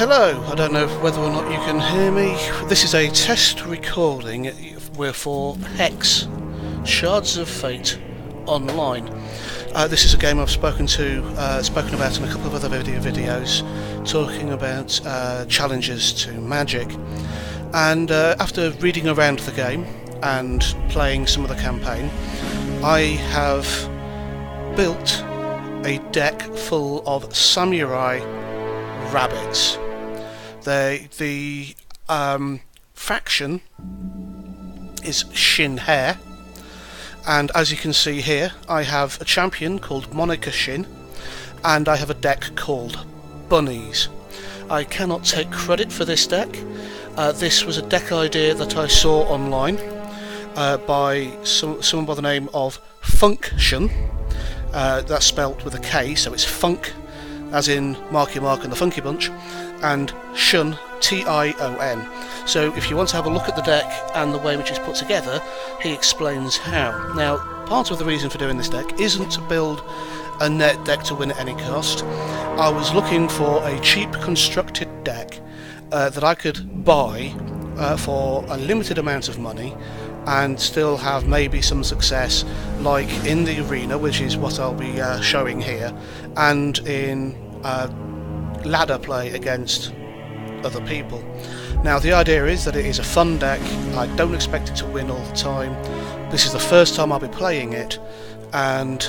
Hello, I don't know whether or not you can hear me. This is a test recording. We're for Hex, Shards of Fate Online. This is a game I've spoken about in a couple of other videos, talking about challenges to magic. And after reading around the game and playing some of the campaign, I have built a deck full of samurai rabbits. The faction is Shin'Hare, and as you can see here, I have a champion called Monica Shin, and I have a deck called Bunnies. I cannot take credit for this deck. This was a deck idea that I saw online by someone by the name of Function. That's spelt with a K, so it's Funk, as in Marky Mark and the Funky Bunch, and Shun, T-I-O-N. So if you want to have a look at the deck and the way which it's put together, he explains how. Now, part of the reason for doing this deck isn't to build a net deck to win at any cost. I was looking for a cheap constructed deck that I could buy for a limited amount of money and still have maybe some success, like in the arena, which is what I'll be showing here, and in ladder play against other people. Now, the idea is that it is a fun deck. I don't expect it to win all the time. This is the first time I'll be playing it, and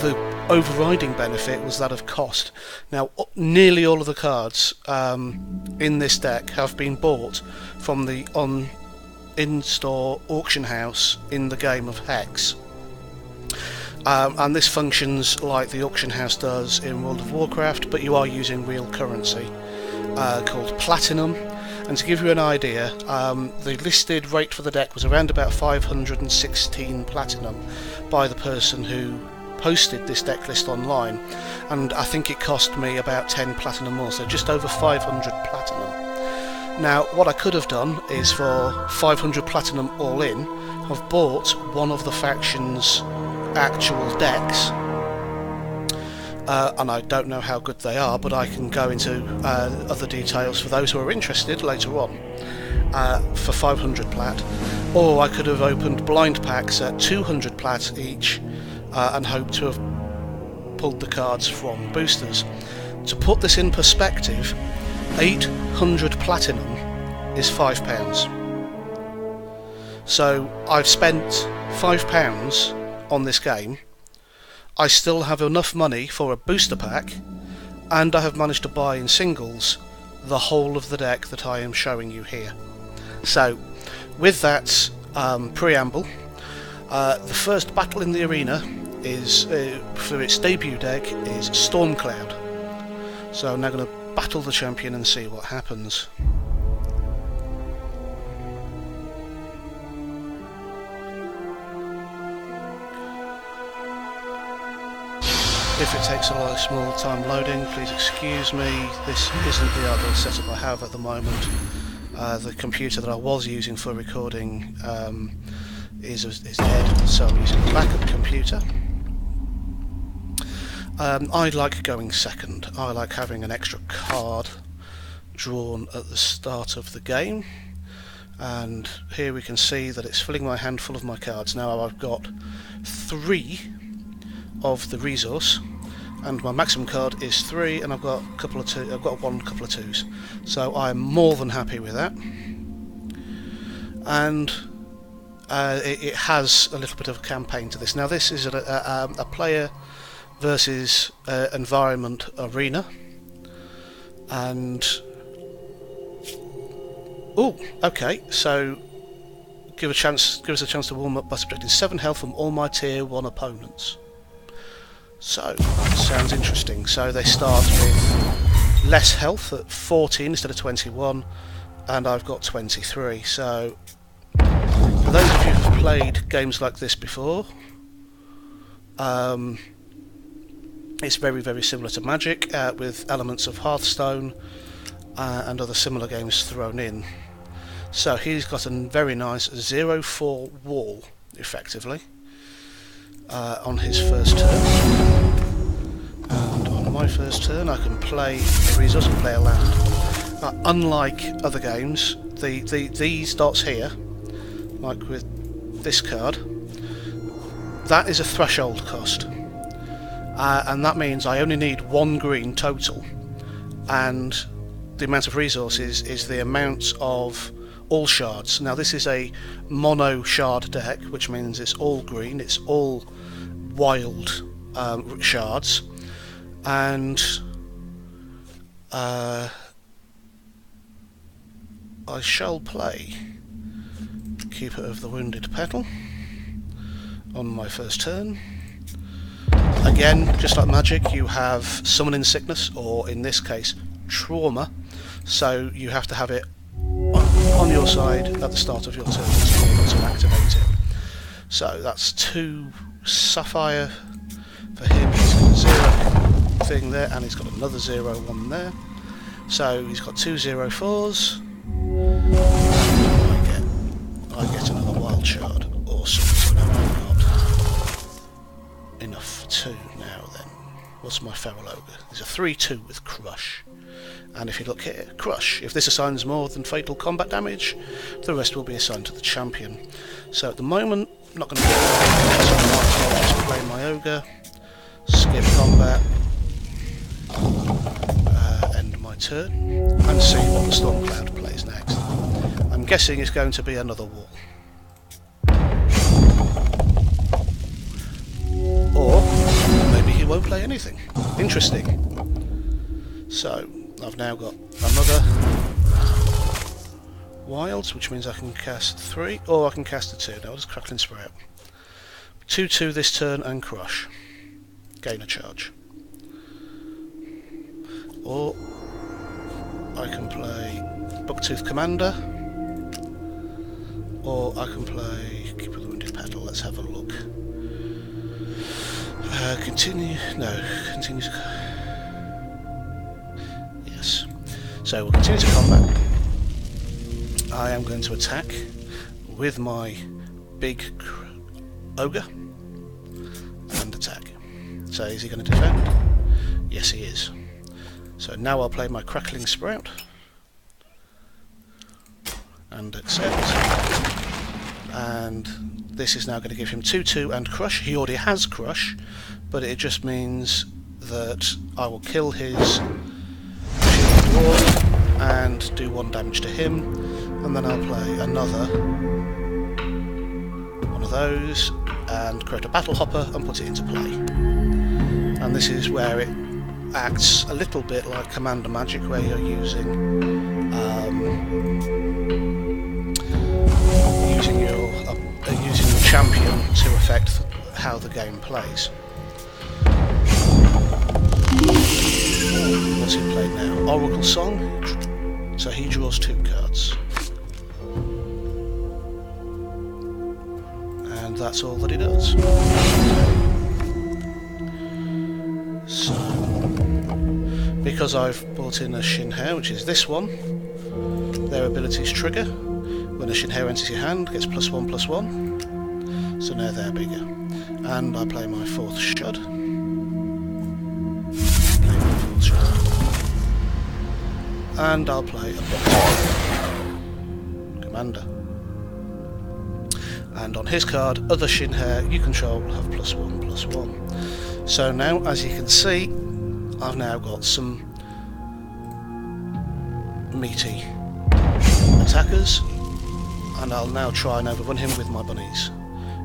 the overriding benefit was that of cost. Now, nearly all of the cards in this deck have been bought from the in-store auction house in the game of Hex. And this functions like the auction house does in World of Warcraft, but you are using real currency called platinum. And to give you an idea, the listed rate for the deck was around about 516 platinum by the person who posted this deck list online, and I think it cost me about 10 platinum more, so just over 500 platinum. Now, what I could have done is, for 500 platinum all in, have bought one of the faction's actual decks, and I don't know how good they are, but I can go into other details for those who are interested later on, for 500 plat. Or I could have opened blind packs at 200 plat each and hoped to have pulled the cards from boosters. To put this in perspective, 800 platinum is £5. So I've spent £5 on this game. I still have enough money for a booster pack, and I have managed to buy in singles the whole of the deck that I am showing you here. So, with that preamble, the first battle in the arena is, for its debut deck, is Stormcloud. So I'm now going to battle the champion and see what happens. If it takes a small time loading, please excuse me. This isn't the other setup I have at the moment. The computer that I was using for recording is dead, so I'm using a backup computer. I like going second. I like having an extra card drawn at the start of the game, and here we can see that it's filling my hand full of my cards. Now I've got 3 of the resource, and my maximum card is 3, and I've got a couple of couple of 2s, so I'm more than happy with that. And it has a little bit of a campaign to this. Now, this is a player versus environment arena, and okay, so give us a chance to warm up by subtracting 7 health from all my tier 1 opponents. So that sounds interesting. So they start with less health at 14 instead of 21, and I've got 23. So for those of you who've played games like this before, it's very, very similar to Magic, with elements of Hearthstone and other similar games thrown in. So he's got a very nice 0-4 wall, effectively, on his first turn. And on my first turn I can play a resource and play a land. unlike other games, these dots here, like with this card, that is a threshold cost, and that means I only need 1 green total, and the amount of resources is the amount of all shards. Now this is a mono shard deck, which means it's all green, it's all wild shards, and I shall play Keeper of the Wounded Petal on my first turn. Again, just like magic, you have Summoning Sickness, or in this case, Trauma, so you have to have it on your side at the start of your turn to be able to activate it. So that's 2 Sapphire for him. He's got a 0 thing there, and he's got another 0-1 there. So he's got 2 0-4s. I get another wild shard. Awesome. So now I've got enough for 2 now then. What's my Feral Ogre? There's a 3-2 with Crush. And if you look here, Crush. If this assigns more than fatal combat damage, the rest will be assigned to the champion. So at the moment, I'm not going to get that, so I might as well just play my Ogre, skip combat, end my turn, and see what the Stormcloud plays next. I'm guessing it's going to be another wall. Or maybe he won't play anything. Interesting. So I've now got another wilds, which means I can cast 3, or I can cast a 2. Now does Crackling Sprout? 2-2 this turn and Crush. Gain a charge. Or I can play Bucktooth Commander, or I can play Keeper of the Wounded Petal. Let's have a look. Continue. No, continue to. Yes. So we'll continue to combat. I am going to attack with my big ogre and attack. So is he going to defend? Yes, he is. So now I'll play my Crackling Sprout and accept. And this is now going to give him 2-2 and Crush. He already has Crush, but it just means that I will kill his dwarf and do 1 damage to him, and then I'll play another one of those and create a Battle Hopper and put it into play. And this is where it acts a little bit like Commander Magic, where you're using using the champion to affect how the game plays. What's he played now? Oracle Song. So he draws 2 cards. And that's all that he does. So, because I've brought in a Shin'Hare, which is this one, their abilities trigger. When a Shin'Hare enters your hand, gets +1/+1. So now they're bigger. And I play my 4th Shard. And I'll play a Commander. And on his card, other Shin'Hare you control will have +1/+1. So now, as you can see, I've now got some meaty attackers, and I'll now try and overrun him with my bunnies.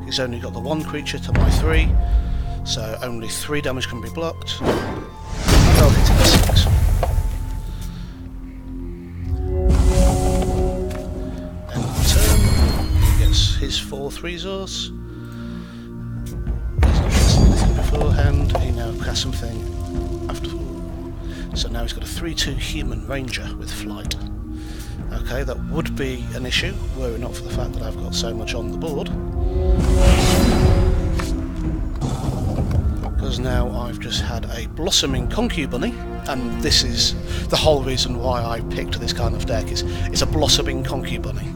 He's only got the 1 creature to my 3, so only 3 damage can be blocked. And I'll hit him for 6. End of the turn. He gets his 4th resource. He's not casting anything beforehand. He now casts something after. So now he's got a 3/2 human ranger with flight. Okay, that would be an issue were it not for the fact that I've got so much on the board. Because now I've just had a blossoming concubunny, and this is the whole reason why I picked this kind of deck. Is it's a blossoming concubunny.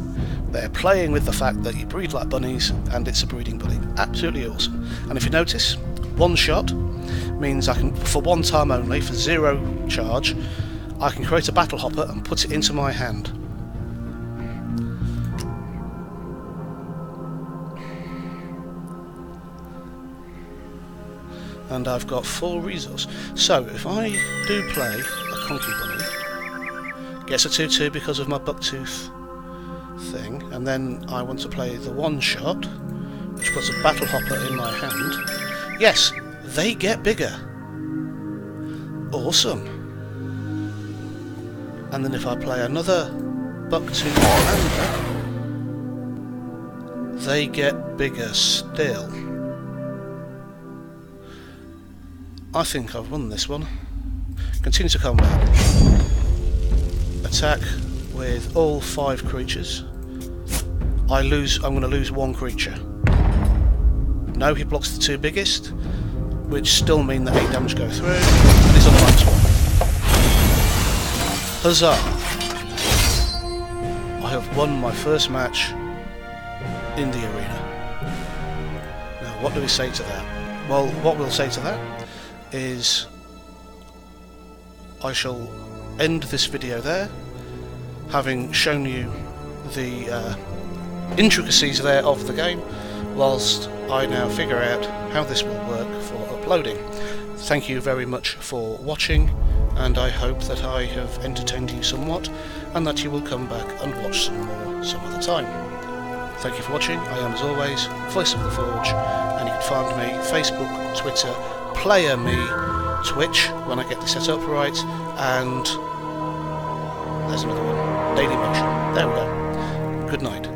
They're playing with the fact that you breed like bunnies, and it's a breeding bunny. Absolutely awesome. And if you notice, 1 shot means I can, for 1 time only, for 0 charge, I can create a battle hopper and put it into my hand. And I've got 4 resource. So if I do play a Conky Bunny, gets a 2-2 because of my bucktooth thing, and then I want to play the one shot, which puts a battle hopper in my hand. Yes, they get bigger. Awesome. And then if I play another bucktooth commander, they get bigger still. I think I've won this one. Continue to combat. Attack with all 5 creatures. I'm going to lose 1 creature. No, he blocks the 2 biggest, which still mean that 8 damage go through, and he's on the minus 1. Huzzah! I have won my first match in the arena. Now, what do we say to that? Well, what we'll say to that is I shall end this video there, having shown you the intricacies there of the game, whilst I now figure out how this will work for uploading. Thank you very much for watching, and I hope that I have entertained you somewhat, and that you will come back and watch some more some other time. Thank you for watching. I am, as always, Voice of the Forge, and you can find me Facebook, Twitter, Player Me, Twitch when I get this set up right, and there's another one, Daily Motion. There we go. Good night.